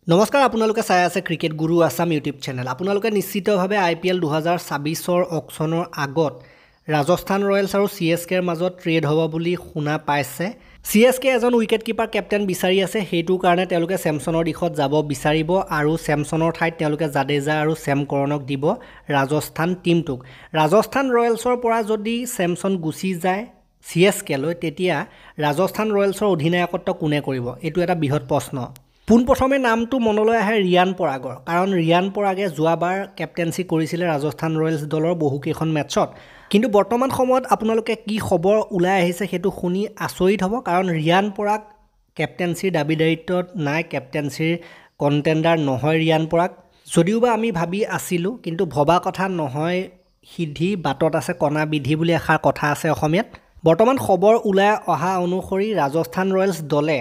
নমস্কাৰ আপোনালোকে চাই আছে ক্ৰিকেট গুৰু আছাম ইউটিউব চেনেল। আপোনালোকে নিশ্চিতভাৱে IPL 2024 অকশ্যনৰ আগত ৰাজস্থান ৰয়েলছ আৰু CSKৰ মাজত ট্ৰেড হ'ব বুলি শুনা পাইছে। CSK এজন উইকেট কিপাৰ কেপ্টেইন বিচাৰি আছে, সেইটো কাৰণে তেওঁলোকে চেমছনৰ দিশত যাব বিচাৰিব আৰু চেমছনৰ ঠাইত তেওঁলোকে জাদেজা আৰু চেম কৰনক দিব ৰাজস্থান টিমটোক। ৰাজস্থান ৰয়েলছৰ পৰা যদি চেমছন গুচি যায় CSK লৈ, তেতিয়া ৰাজস্থান ৰয়েলছৰ অধিনায়কত্ব কোনে কৰিব? এইটো এটা বৃহৎ প্ৰশ্ন। পোনপ্ৰথমে নামটো মনলৈ আহে ৰিয়ান পৰাগৰ, কাৰণ ৰিয়ান পৰাগে যোৱাবাৰ কেপ্টেইনচি কৰিছিলে ৰাজস্থান ৰয়েলছ দলৰ বহুকেইখন মেটছত। কিন্তু বৰ্তমান সময়ত আপোনালোকে কি খবৰ ওলাই আহিছে সেইটো শুনি আচৰিত হ'ব, কাৰণ ৰিয়ান পৰাগ কেপ্টেইনচিৰ দাবীদাৰিত্বত নাই, কেপ্টেইনচিৰ কণ্টেণ্ডাৰ নহয় ৰিয়ান পৰাগ। যদিওবা আমি ভাবি আছিলোঁ, কিন্তু ভবা কথা নহয় সিদ্ধি, বাটত আছে কণা বিধি বুলি এষাৰ কথা আছে অসমীয়াত। বৰ্তমান খবৰ ওলাই অহা অনুসৰি ৰাজস্থান ৰয়েলছ দলে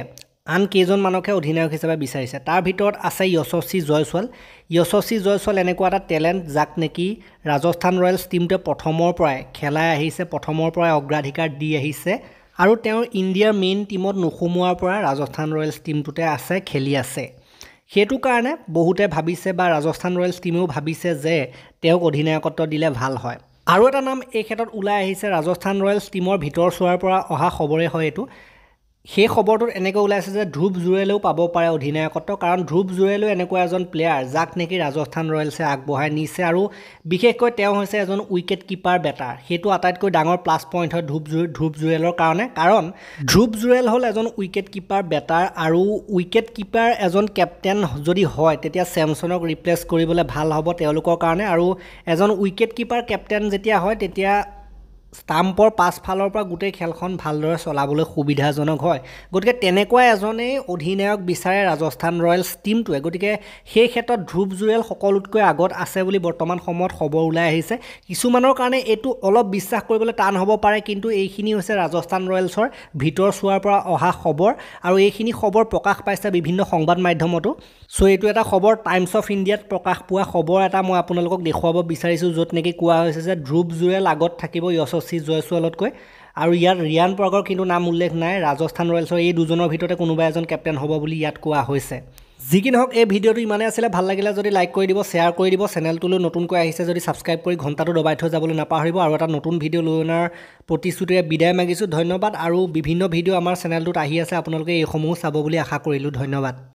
আন কেইজনমানকহে অধিনায়ক হিচাপে বিচাৰিছে। তাৰ ভিতৰত আছে য়শস্বী জয়ছোৱাল। য়শস্বী জয়ছোৱাল এনেকুৱা এটা টেলেণ্ট যাক নেকি ৰাজস্থান ৰয়েলছ টিমটোৱে প্ৰথমৰ পৰাই খেলাই আহিছে, প্ৰথমৰ পৰাই অগ্ৰাধিকাৰ দি আহিছে আৰু তেওঁ ইণ্ডিয়াৰ মেইন টিমত নোসোমোৱাৰ পৰা ৰাজস্থান ৰয়েলছ টিমটোতে আছে, খেলি আছে। সেইটো কাৰণে বহুতে ভাবিছে বা ৰাজস্থান ৰয়েলছ টিমেও ভাবিছে যে তেওঁক অধিনায়কত্ব দিলে ভাল হয়। আৰু এটা নাম এই ক্ষেত্ৰত ওলাই আহিছে, ৰাজস্থান ৰয়েলছ টিমৰ ভিতৰ চোৱাৰ পৰা অহা খবৰে হয় এইটো। সেই খবৰটোত এনেকৈ ওলাইছে যে ধ্ৰুৱ জুৰেলেও পাব পাৰে অধিনায়কত্ব, কাৰণ ধ্ৰুৱ জুৰেলো এনেকুৱা এজন প্লেয়াৰ যাক নেকি ৰাজস্থান ৰয়েলছে আগবঢ়াই নিছে আৰু বিশেষকৈ তেওঁ হৈছে এজন উইকেট কিপাৰ বেটাৰ। সেইটো আটাইতকৈ ডাঙৰ প্লাছ পইণ্ট হয় ধ্ৰুৱ জুৰেলৰ কাৰণে, কাৰণ ধ্ৰুৱ জুৰেল হ'ল এজন উইকেট কিপাৰ বেটাৰ আৰু উইকেট কিপাৰ এজন কেপ্টেইন যদি হয় তেতিয়া চেমছনক ৰিপ্লেচ কৰিবলৈ ভাল হ'ব তেওঁলোকৰ কাৰণে। আৰু এজন উইকেট কিপাৰ কেপ্টেইন যেতিয়া হয় তেতিয়া ষ্টাম্পৰ পাছফালৰ পৰা গোটেই খেলখন ভালদৰে চলাবলৈ সুবিধাজনক হয়। গতিকে তেনেকুৱা এজনেই অধিনায়ক বিচাৰে ৰাজস্থান ৰয়েলছ টিমটোৱে। গতিকে সেই ক্ষেত্ৰত ধ্ৰুৱ জুৰেল সকলোতকৈ আগত আছে বুলি বৰ্তমান সময়ত খবৰ ওলাই আহিছে। কিছুমানৰ কাৰণে এইটো অলপ বিশ্বাস কৰিবলৈ টান হ'ব পাৰে, কিন্তু এইখিনি হৈছে ৰাজস্থান ৰয়েলছৰ ভিতৰ চোৱাৰ পৰা অহা খবৰ আৰু এইখিনি খবৰ প্ৰকাশ পাইছে বিভিন্ন সংবাদ মাধ্যমতো। চ' এইটো এটা খবৰ টাইমছ অফ ইণ্ডিয়াত প্ৰকাশ পোৱা খবৰ এটা মই আপোনালোকক দেখুৱাব বিচাৰিছোঁ, য'ত নেকি কোৱা হৈছে যে ধ্ৰুৱ জুৰেল আগত থাকিব য়শস্বী জয়ছোৱালতকৈ, আৰু ইয়াত ৰিয়ান পৰাগৰ কিন্তু নাম উল্লেখ নাই। ৰাজস্থান ৰয়েলছৰ এই দুজনৰ ভিতৰতে কোনোবা এজন কেপ্টেইন হ'ব বুলি ইয়াত কোৱা হৈছে। যি কি নহওক এই ভিডিঅ'টো ইমানেই আছিলে, ভাল লাগিলে যদি লাইক কৰি দিব, শ্বেয়াৰ কৰি দিব, চেনেলটোলৈ নতুনকৈ আহিছে যদি ছাবস্ক্ৰাইব কৰি ঘণ্টাটো দবাই থৈ যাবলৈ নাপাহৰিব। আৰু এটা নতুন ভিডিঅ' লৈ অনাৰ প্ৰতিশ্ৰুতিৰে বিদায় মাগিছোঁ। ধন্যবাদ। আৰু বিভিন্ন ভিডিঅ' আমাৰ চেনেলটোত আহি আছে, আপোনালোকে এইসমূহ চাব বুলি আশা কৰিলোঁ। ধন্যবাদ।